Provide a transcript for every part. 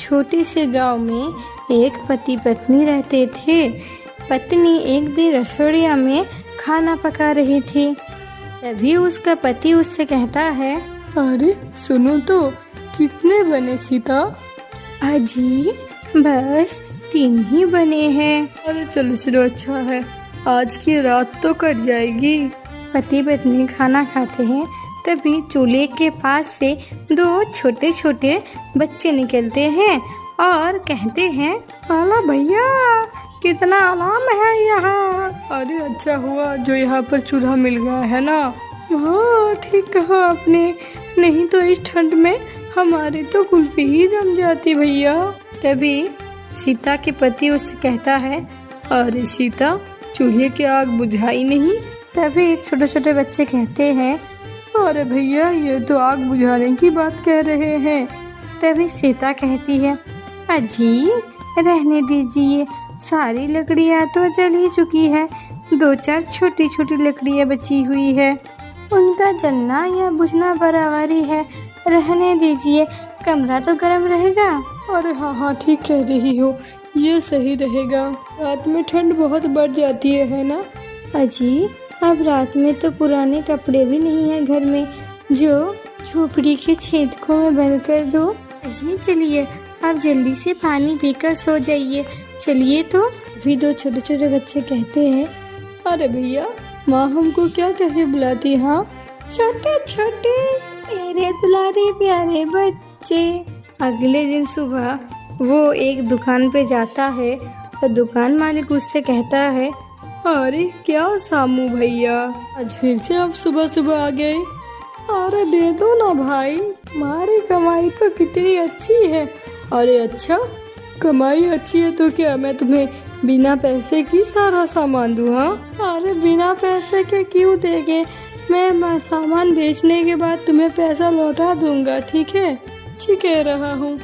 छोटे से गांव में एक पति पत्नी रहते थे। पत्नी एक दिन रसोइया में खाना पका रही थी। तभी उसका पति उससे कहता है, अरे सुनो तो, कितने बने सीता? अजी बस 3 ही बने हैं। अरे चलो चलो, अच्छा है, आज की रात तो कट जाएगी। पति पत्नी खाना खाते हैं, तभी चूल्हे के पास से 2 छोटे छोटे बच्चे निकलते हैं और कहते हैं, आला भैया, कितना आराम है यहाँ। अरे अच्छा हुआ जो यहाँ पर चूल्हा मिल गया है ना। हाँ ठीक कहा आपने, नहीं तो इस ठंड में हमारी तो कुल्फी ही जम जाती भैया। तभी सीता के पति उससे कहता है, अरे सीता, चूल्हे की आग बुझाई नहीं। तभी छोटे छोटे बच्चे कहते हैं, अरे भैया, ये तो आग बुझाने की बात कह रहे हैं। तभी सीता कहती है, अजी रहने दीजिए, सारी लकड़ियाँ तो जल ही चुकी है, 2-4 छोटी छोटी लकड़ियाँ बची हुई है, उनका जलना या बुझना बराबरी है, रहने दीजिए, कमरा तो गर्म रहेगा। अरे हाँ ठीक कह रही हो, ये सही रहेगा, रात में ठंड बहुत बढ़ जाती है ना। अजी अब रात में तो पुराने कपड़े भी नहीं है घर में, जो झोपड़ी के छेदकों में बंद कर दो। अजी चलिए, आप जल्दी से पानी पीकर सो जाइए, चलिए। तो भी 2 छोटे छोटे बच्चे कहते हैं, अरे भैया, माँ हमको क्या कह के बुलाती? हाँ, छोटे छोटे मेरे दुलारे प्यारे बच्चे। अगले दिन सुबह वो एक दुकान पे जाता है तो दुकान मालिक उससे कहता है, अरे क्या सामू भैया, आज फिर से आप सुबह सुबह आ गए। अरे दे दो ना भाई, हमारी कमाई तो कितनी अच्छी है। अरे अच्छा, कमाई अच्छी है तो क्या मैं तुम्हें बिना पैसे की सारा सामान दूँ? हाँ, अरे बिना पैसे के क्यों देंगे, मैं सामान बेचने के बाद तुम्हें पैसा लौटा दूंगा, ठीक है? ठीक कह रहा हूँ।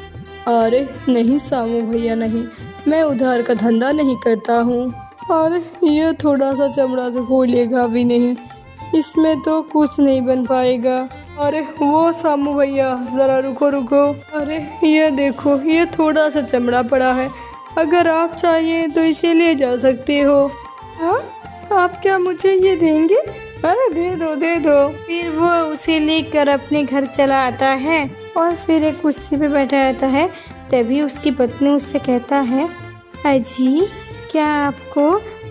अरे नहीं सामू भैया, नहीं, मैं उधार का धंधा नहीं करता हूँ। और ये थोड़ा सा चमड़ा तो खोलेगा भी नहीं, इसमें तो कुछ नहीं बन पाएगा। अरे वो सामू भैया, जरा रुको रुको, अरे ये देखो, ये थोड़ा सा चमड़ा पड़ा है, अगर आप चाहिए तो इसे ले जा सकते हो। हाँ, आप क्या मुझे ये देंगे? अरे दे दो दे दो। फिर वो उसे लेकर अपने घर चला आता है और फिर एक कुर्सी पे बैठा रहता है। तभी उसकी पत्नी उससे कहता है, अजी क्या आपको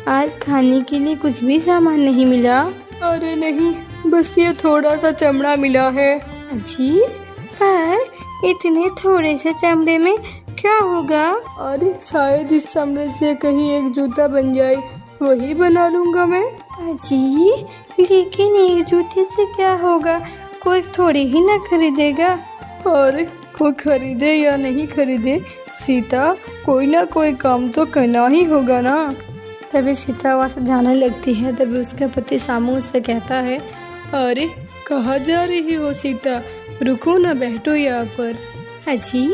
आज खाने के लिए कुछ भी सामान नहीं मिला? अरे नहीं, बस ये थोड़ा सा चमड़ा मिला है। अजी पर इतने थोड़े से चमड़े में क्या होगा? अरे शायद इस चमड़े से कहीं एक जूता बन जाए, वही बना लूंगा मैं। अजी लेकिन एक जूते से क्या होगा, कोई थोड़ी ही ना खरीदेगा। अरे कोई खरीदे या नहीं खरीदे सीता, कोई ना कोई काम तो करना ही होगा ना। तभी सीता वहाँ से जाने लगती है। तभी उसका पति सामू उससे कहता है, अरे कहाँ जा रही हो सीता, रुको ना, बैठो यहाँ पर। अजी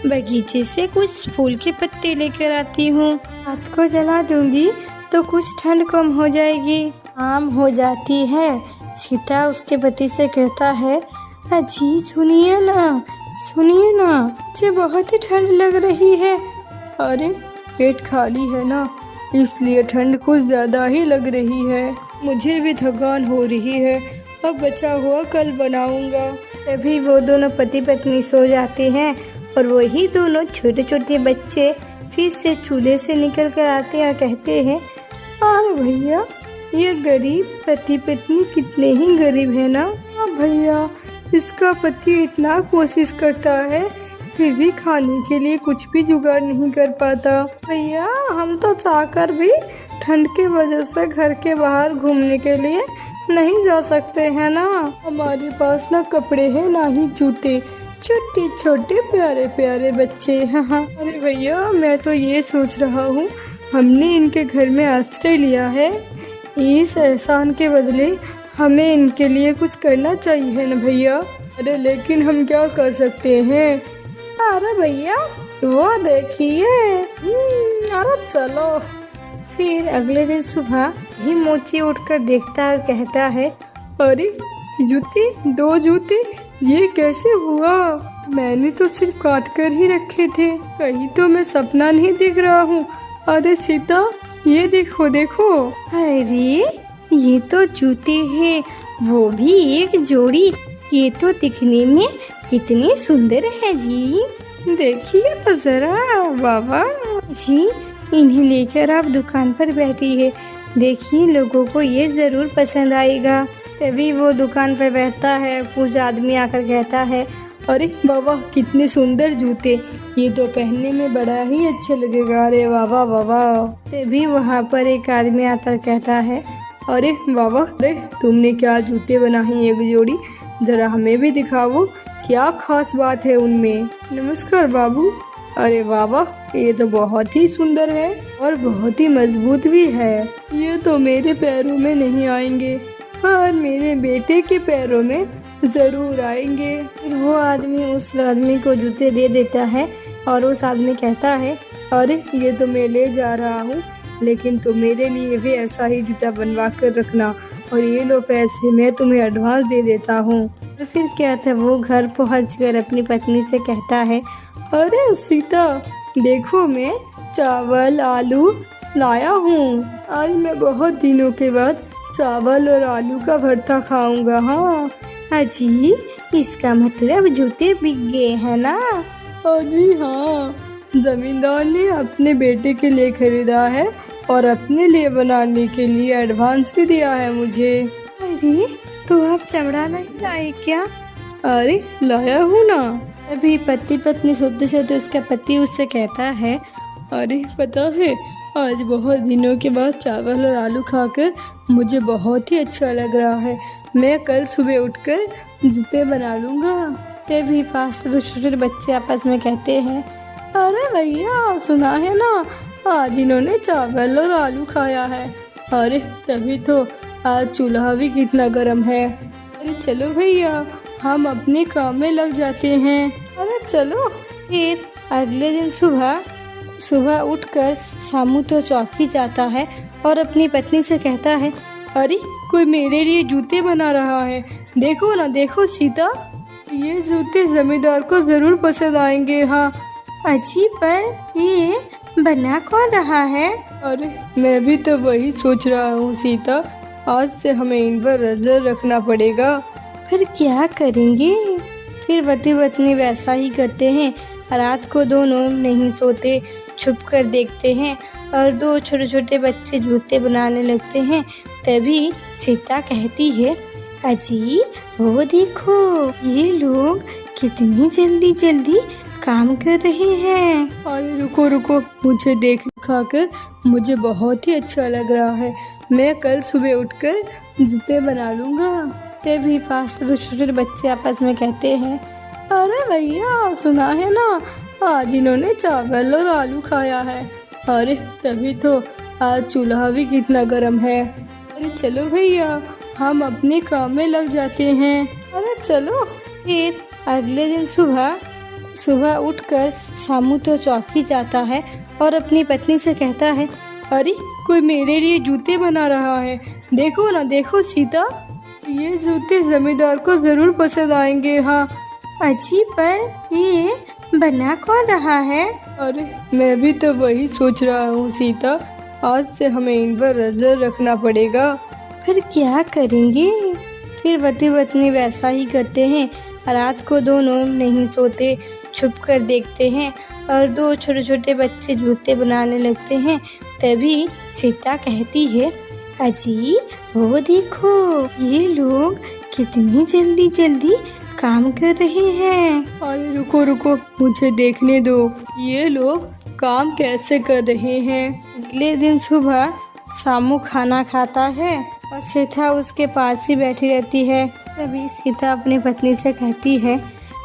बगीचे से कुछ फूल के पत्ते लेकर आती हूँ, रात को जला दूंगी तो कुछ ठंड कम हो जाएगी, आम हो जाती है। सीता उसके पति से कहता है, अजी सुनिए ना, सुनिए ना, मुझे बहुत ही ठंड लग रही है। अरे पेट खाली है ना, इसलिए ठंड कुछ ज़्यादा ही लग रही है, मुझे भी थकान हो रही है, अब बचा हुआ कल बनाऊंगा। तभी वो दोनों पति पत्नी सो जाते हैं और वही दोनों छोटे छोटे बच्चे फिर से चूल्हे से निकल कर आते हैं और कहते हैं, अरे भैया, ये गरीब पति पत्नी कितने ही गरीब है ना। हाँ भैया, इसका पति इतना कोशिश करता है, फिर भी खाने के लिए कुछ भी जुगाड़ नहीं कर पाता। भैया हम तो चाहकर भी ठंड के वजह से घर के बाहर घूमने के लिए नहीं जा सकते हैं ना, हमारे पास ना कपड़े हैं ना ही जूते, छोटे छोटे प्यारे प्यारे बच्चे। हाँ अरे भैया, मैं तो ये सोच रहा हूँ, हमने इनके घर में आश्रय लिया है, इस एहसान के बदले हमें इनके लिए कुछ करना चाहिए ना भैया। अरे लेकिन हम क्या कर सकते हैं? अरे भैया वो देखिए, अरे चलो। फिर अगले दिन सुबह ही मोती उठकर देखता है और कहता है, अरे जूते, 2 जूते, ये कैसे हुआ? मैंने तो सिर्फ काट कर ही रखे थे, कहीं तो मैं सपना नहीं दिख रहा हूँ। अरे सीता, ये देखो देखो। अरे ये तो जूते हैं, वो भी एक जोड़ी। ये तो दिखने में कितने सुंदर है जी। देखिए तो जरा। वाह जी, इन्हें लेकर आप दुकान पर बैठी है। देखिए लोगों को ये जरूर पसंद आएगा। तभी वो दुकान पर बैठता है, कुछ आदमी आकर कहता है, अरे बाबा कितने सुंदर जूते, ये तो पहनने में बड़ा ही अच्छा लगेगा। अरे वाह वाह। तभी वहाँ पर एक आदमी आकर कहता है, अरे बाबा, अरे तुमने क्या जूते बनाए एक जोड़ी, जरा हमें भी दिखाओ, क्या खास बात है उनमें। नमस्कार बाबू। अरे वाह, ये तो बहुत ही सुंदर है और बहुत ही मजबूत भी है। ये तो मेरे पैरों में नहीं आएंगे, पर मेरे बेटे के पैरों में जरूर आएंगे। फिर वो आदमी उस आदमी को जूते दे देता है और उस आदमी कहता है, अरे ये तो मैं ले जा रहा हूँ, लेकिन तुम मेरे लिए भी ऐसा ही जूता बनवा कर रखना, और ये लो पैसे, मैं तुम्हें एडवांस दे देता हूँ। और फिर क्या था, वो घर पहुंचकर अपनी पत्नी से कहता है, अरे सीता देखो, मैं चावल आलू लाया हूँ। आज मैं बहुत दिनों के बाद चावल और आलू का भरता खाऊंगा। हाँ अजी, इसका मतलब जूते बिक गए हैं ना? जी हाँ, जमींदार ने अपने बेटे के लिए खरीदा है और अपने लिए बनाने के लिए एडवांस भी दिया है मुझे। अरे तो आप चमड़ा नहीं लाए क्या? अरे लाया हूँ ना। अभी पति पत्नी सोते सोते उसका पति उससे कहता है, अरे पता है, आज बहुत दिनों के बाद चावल और आलू खाकर मुझे बहुत ही अच्छा लग रहा है। मैं कल सुबह उठकर जूते बना लूँगा। तभी पास तो छोटे बच्चे आपस में कहते हैं, अरे भैया सुना है ना, आज इन्होंने चावल और आलू खाया है। अरे तभी तो आज चूल्हा भी कितना गर्म है। अरे चलो भैया, हम अपने काम में लग जाते हैं। अरे चलो। फिर अगले दिन सुबह उठकर सामू तो चौकी जाता है और अपनी पत्नी से कहता है, अरे कोई मेरे लिए जूते बना रहा है, देखो ना देखो सीता, ये जूते जमींदार को जरूर पसंद आएंगे। हाँ अजी, पर ये बना कौन रहा है? अरे मैं भी तो वही सोच रहा हूँ सीता, आज से हमें इन पर नजर रखना पड़ेगा। फिर क्या करेंगे? फिर पति पत्नी वैसा ही करते हैं। रात को दोनों नहीं सोते, छुप कर देखते हैं और दो छोटे छोटे बच्चे जूते बनाने लगते हैं। तभी सीता कहती है, अजी वो देखो, ये लोग कितनी जल्दी जल्दी काम कर रहे हैं। अरे रुको रुको, मुझे देख खाकर मुझे बहुत ही अच्छा लग रहा है। मैं कल सुबह उठकर जूते बना लूँगा। तभी पास तो छोटे बच्चे आपस में कहते हैं, अरे भैया सुना है ना, आज इन्होंने चावल और आलू खाया है। अरे तभी तो आज चूल्हा भी कितना गर्म है। अरे चलो भैया, हम अपने काम में लग जाते हैं। अरे चलो। फिर अगले दिन सुबह उठकर सामू तो चौकी जाता है और अपनी पत्नी से कहता है, अरे कोई मेरे लिए जूते बना रहा है, देखो ना देखो सीता, ये जूते जमींदार को जरूर पसंद आएंगे। हाँ अजी, पर ये बना कौन रहा है? अरे मैं भी तो वही सोच रहा हूँ सीता, आज से हमें इन पर नजर रखना पड़ेगा। फिर क्या करेंगे? फिर पति पत्नी वैसा ही करते हैं। रात को दोनों नहीं सोते, छुप कर देखते हैं और दो छोटे छोटे बच्चे जूते बनाने लगते हैं। तभी सीता कहती है, अजी वो देखो, ये लोग कितनी जल्दी जल्दी काम कर रहे हैं। अरे रुको रुको, मुझे देखने दो, ये लोग काम कैसे कर रहे हैं। अगले दिन सुबह सामू खाना खाता है और सीता उसके पास ही बैठी रहती है। तभी सीता अपनी पत्नी से कहती है,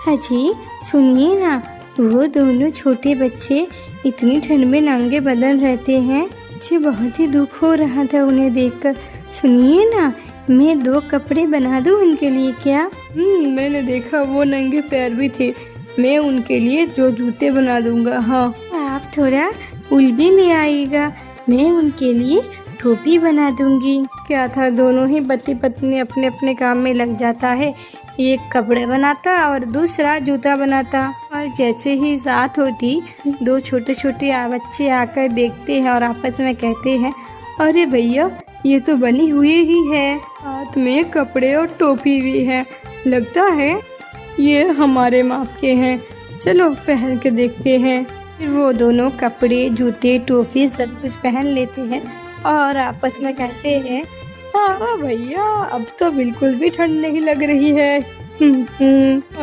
अजी सुनिए ना, वो दोनों छोटे बच्चे इतनी ठंड में नंगे बदन रहते हैं, मुझे बहुत ही दुख हो रहा था उन्हें देखकर। सुनिए ना, मैं 2 कपड़े बना दूं उनके लिए क्या? मैंने देखा वो नंगे पैर भी थे, मैं उनके लिए जो जूते बना दूंगा। हाँ आप थोड़ा उल भी ले आइएगा, मैं उनके लिए टोपी बना दूंगी। क्या था, दोनों ही पति पत्नी अपने अपने काम में लग जाता है। एक कपड़े बनाता और दूसरा जूता बनाता। और जैसे ही रात होती, दो छोटे छोटे बच्चे आकर देखते हैं और आपस में कहते हैं, अरे भैया ये तो बनी हुई ही है, हाथ में कपड़े और टोपी भी है, लगता है ये हमारे माप के हैं, चलो पहन के देखते हैं। फिर वो दोनों कपड़े, जूते, टोपी सब कुछ पहन लेते हैं और आपस में कहते हैं, हाँ भैया अब तो बिल्कुल भी ठंड नहीं लग रही है।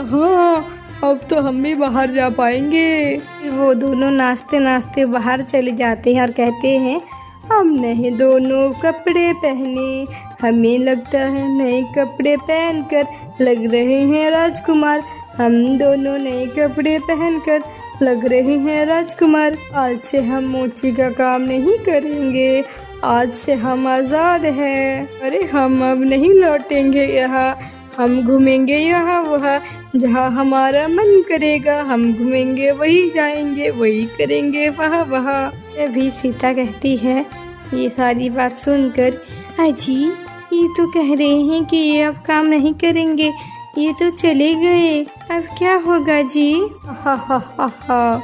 हाँ अब तो हम भी बाहर जा पाएंगे। फिर वो दोनों नाचते नाचते बाहर चले जाते हैं और कहते हैं, हमने दोनों कपड़े पहने, हमें लगता है नए कपड़े पहनकर लग रहे हैं राजकुमार। हम दोनों नए कपड़े पहनकर लग रहे हैं राजकुमार। आज से हम मोची का काम नहीं करेंगे, आज से हम आज़ाद हैं। अरे हम अब नहीं लौटेंगे यहाँ, हम घूमेंगे यहाँ वहाँ, जहाँ हमारा मन करेगा हम घूमेंगे, वही जाएंगे, वही करेंगे वहाँ वहाँ। तभी सीता कहती है, ये सारी बात सुनकर, अजी ये तो कह रहे हैं कि ये अब काम नहीं करेंगे, ये तो चले गए, अब क्या होगा जी? हा हा हा हा।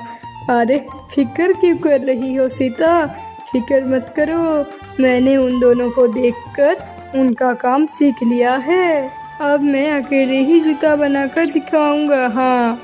अरे फिक्र क्यों कर रही हो सीता, फिक्र मत करो, मैंने उन दोनों को देखकर उनका काम सीख लिया है, अब मैं अकेले ही जूता बनाकर दिखाऊंगा। हाँ